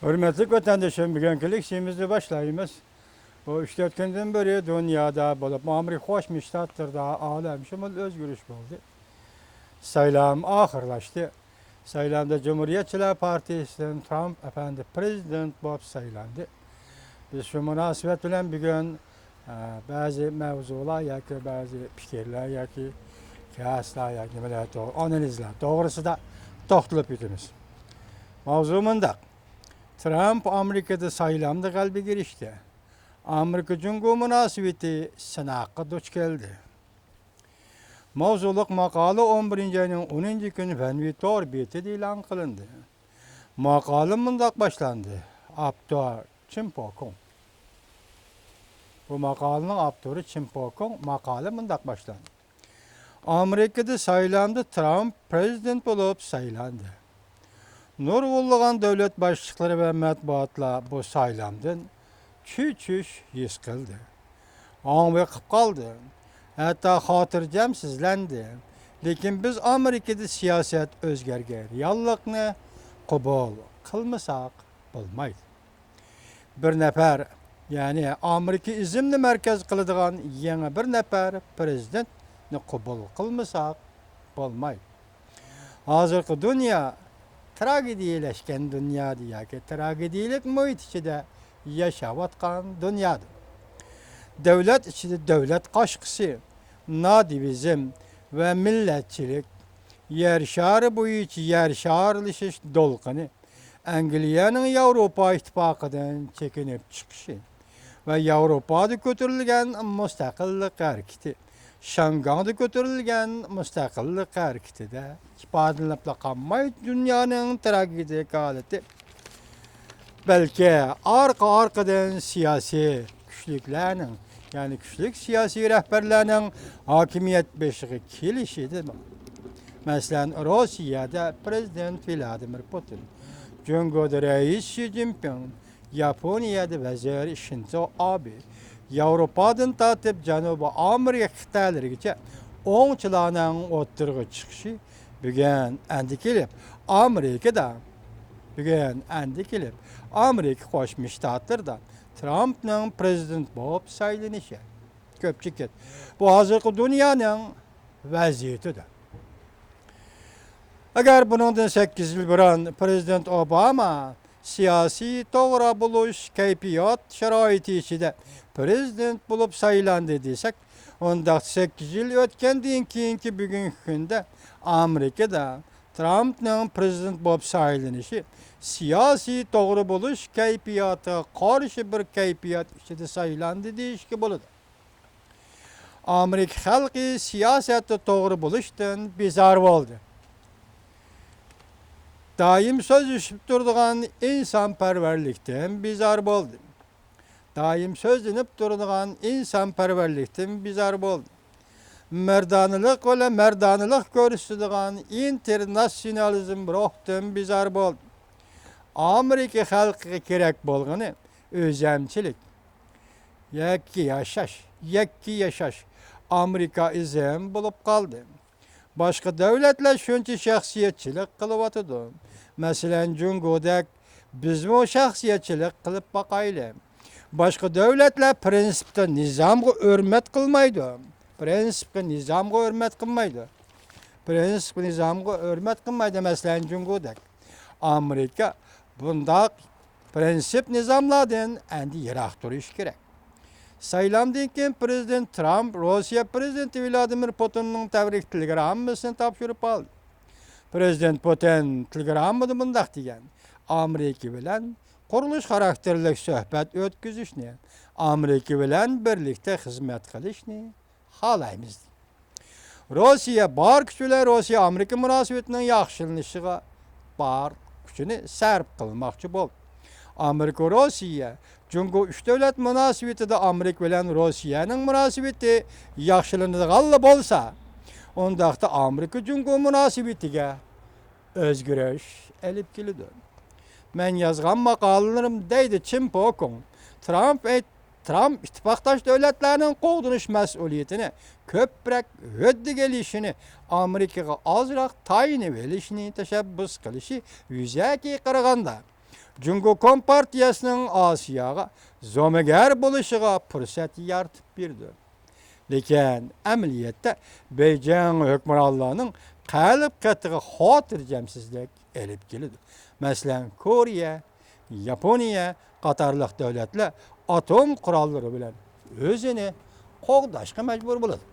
Hürmetli vatandaşım, bugünkülük işimizi başlayımız. Bu 3-4 günden beri dünyada bulup Amerika Koşmuş Ştatlar'da alem şumul özgürlük oldu. Saylam ahırlaştı. Saylamda Cumhuriyetçiler Partisi'nin Trump efendi prezident bulup saylandı. Biz şu münasebet bilen bugün bazı mevzular yaki bazı fikirler yaki kıyaslar yaki analizler doğrusu da toxtulup yutumuz. Mevzumunda Trump Amerika'da saylamda kalbi girişti. Amerika Cumhuriyeti münasebeti sınaqqa duç geldi. Mavzuluk maqala 11. ayının 10. günü Fenvi Torbiyeti ilan kılındı. Maqala mındak başlandı. Abdur Chimpokong. Bu maqalanın abduru Chimpokong maqala mındak başlandı. Amerika'da saylandı Trump prezident olup saylandı. Nurgulluğun devlet başlıkları ve matbuatla bu saylamdan çüç his kıldı. Anbekip kaldı. Hatta hatırcamsizlendi. Lekin biz Amerika'da siyaset özgerger. Yallıkını kubul kılmasak bulmaydı. Bir nefer yani Amerika izimli merkez kılıdığan yeni bir nefer prezidentini kubul kılmasak bulmaydı. Hazırki dünya tragedileşken dünya diye ki tragedilik muhit içinde yaşavatkan dünyadır. Devlet içinde devlet kaşkısı, nadivizm ve milletçilik, yer şarı boyunca yer şarlışış dolkını, Angliyanın Avrupa İttifakı'dan çekinip çıkışı ve Avrupa'da götürülgen müstakillik hareketi, Şangay'da götürülgen müstakillik hareketi de ifadelenip kalmayı dünyanın tragedik haleti. Belki arkadan siyasi güçlüklerinin yani güçlük siyasi rehberlerinin hakimiyet beşiği kilişidir. Mesela Rusya'da Prezident Vladimir Putin, Cumhuriyet'de Reis Xi Jinping, Japonya'da Vezir Shinzo Abe, Avrupa'dan tatip Janubi Amerika kıtalarıca onçılarının oturgu çıkışı bugün endikilip Amerika'da bugün endikilip Amerika Koşmuş Ştatlar'da Trump'ın prezident bulup saylanışı köpçük. Bu hazırki dünyanın vaziyetidir. Eğer bundan 8 yıl burun Prezident Obama siyasi doğru buluş keyfiyat şeraiti içinde prezident bulup saylandı desek, onda 8 yıl ötkendiğin keyinki bugün günde Amerika'da Trump'ın prezident bulup saylanışı siyasi doğru buluş keyfiyatı karşı bir keyfiyat içinde saylandı deyişki buludur. Amerika halkı siyasette doğru buluştan bizar oldu. Daim söz düşüp durduğun insanperverlikten bizar oldu. Daim söz dinip durduğun insanperverlikten bizar oldu. Merdanılık ve merdanılık görüştüğün internasyonalizm ruhtan bizar oldu. Amerika halkı gerek bolğunu özemçilik. Yakki yaşaş. Amerika izem bulup kaldı. Başka devletler şunca şahsiyetçilik kılıp atıdı. Mesela Cumhuriyet'de biz o şahsiyetçilik kılıp bakaylı. Başka devletler prensipte nizamga hürmet kılmaydı. Prensipte nizamga hürmet kılmaydı. Prensipte nizamga hürmet kılmaydı mesela Cumhuriyet'de. Amerika bunda prensip nizamlardan endi yirak duruş gerek. Saylamdan keyin Prezident Trump Rusya Prezidenti Vladimir Putin'in tebrik telegrammasını tapşırıp aldı. Prezident Putin telegramada mındak degan. Amerika bilan quruluş karakterlik söhbet ötküzüşni, Amerika bilan birlikte hizmet qilishni xohlaymiz. Rusya bar kuchlar Rusya Amerika münasebetining yaxshilanishiga bar kuchini sarf qilmoqchi bo'ldi. Amerika Rusya çünkü üç devlet münasebetinde Amerika bilen Rusya'nın münasebeti yaxşılanadigan bolsa, onda da Amerika çünkü münasebetiga özgürüş elip keldi. Men yazgan maqalalarim deydi Chimpokong. Trump ittifaqdaş devletlerinin qoğdunuş mesuliyetini köprek höddi gelişini Amerikaga azraq tayin velişini teşebbüs qilishi yüzaki qaraganda Cungo Kompartiyasının Asiyaga zomeger buluşuga fırsat yaratып berdi. Lekin amaliyotda Beijing hukmronlarining qalb qattiq xotirjamsizlik elib keladi. Masalan, Koreya, Yaponiya qatorliq davlatlar atom qurollari bilan o'zini qo'g'dashga majbur bo'ladi.